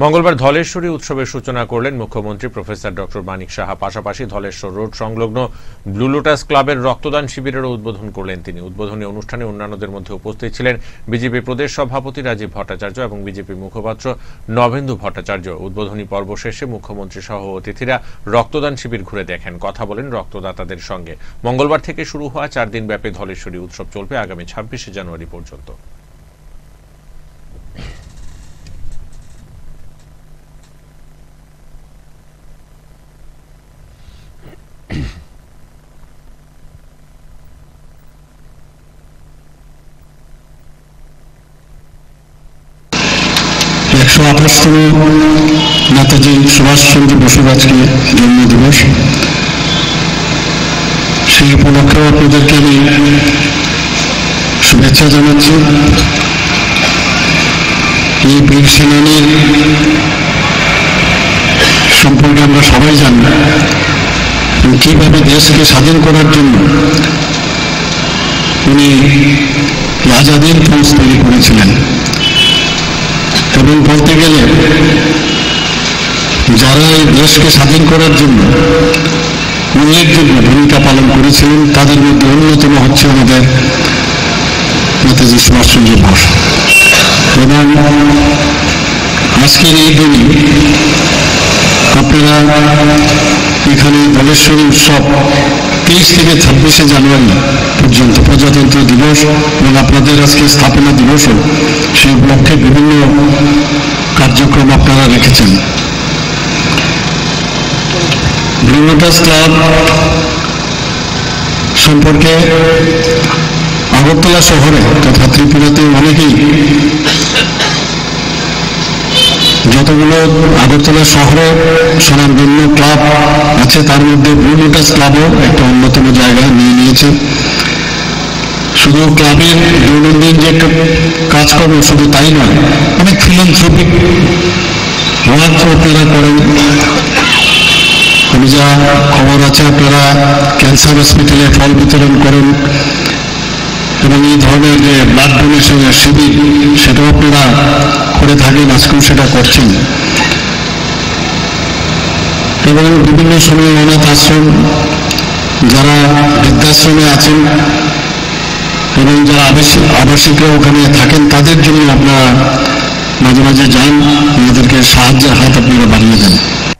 মঙ্গলবার ধলেশ্বরী উৎসবের সূচনা করলেন মুখ্যমন্ত্রী প্রফেসর ডক্টর মানিক সাহা। পাশাপাশি ধলেশ্বর রোড সংলগ্ন ব্লু লোটাস ক্লাবের রক্তদান শিবিরেরও উদ্বোধন করলেন তিনি। উদ্বোধনী অনুষ্ঠানে অন্যান্যদের মধ্যে উপস্থিত ছিলেন বিজেপি প্রদেশ সভাপতি রাজীব ভট্টাচার্য এবং বিজেপি মুখপাত্র নবেন্দু ভট্টাচার্য। উদ্বোধনী পর্ব শেষে মুখ্যমন্ত্রী সহ অতিথিরা রক্তদান শিবির ঘুরে দেখেন, কথা বলেন রক্তদাতাদের সঙ্গে। মঙ্গলবার থেকে শুরু হওয়া 4 দিন ব্যাপী ধলেশ্বরী উৎসব চলবে আগামী 26শে জানুয়ারি পর্যন্ত। নেতাজি সুভাষচন্দ্র বসুর আজকে জন্মদিবস। সেই উপলক্ষে আপনাদেরকে আমি শুভেচ্ছা জানাচ্ছি। এই বীর সেনানীর সম্পর্কে আমরা সবাই জানি কিভাবে দেশকে স্বাধীন করার জন্য উনি আজাদের ফৌজ তৈরি করেছিলেন এবং বলতে গেলে যারা এই দেশকে স্বাধীন করার জন্য উল্লেখযোগ্য ভূমিকা পালন করেছিলেন তাদের মধ্যে অন্যতম হচ্ছে আমাদের নেতাজি সুভাষচন্দ্র বোস। এবং আজকের এই দিনে আপনারা এখানে ধলেশ্বরী উৎসব 23 থেকে 26শে জানুয়ারি পর্যন্ত প্রজাতন্ত্র দিবস এবং আপনাদের আজকে স্থাপনা দিবসও সেই উপলক্ষে বিভিন্ন কার্যক্রম আপনারা রেখেছেন। ব্লু লোটাস ক্লাব সম্পর্কে আগরতলা শহরে তথা ত্রিপুরাতে অনেকেই যতগুলো আগরতলা শহরে স্বনামধন্য ক্লাব আছে তার মধ্যে ব্লু লোটাস ক্লাবও একটা অন্যতম জায়গা নিয়ে নিয়েছে। শুধু ক্লাবের দৈনন্দিন যে একটা কাজকর্ম শুধু তাই নয়, অনেক ফিলান্থ্রপিক ওয়ার্ক আপনারা করেন। আমি যা খবর আছে আপনারা ক্যান্সার হসপিটালে ফল বিতরণ করেন এবং এই ধরনের যে ব্লাড ডোনেশনের শিবির সেটাও আপনারা করে থাকেন, আজকেও সেটা করছেন। এবং বিভিন্ন সময় অনাথ আশ্রম, যারা বৃদ্ধাশ্রমে আছেন এবং যারা আবাসিকরা ওখানে থাকেন তাদের জন্য আপনারা মাঝে মাঝে যান, ওনাদেরকে সাহায্যের হাত আপনারা বাড়িয়ে দেন।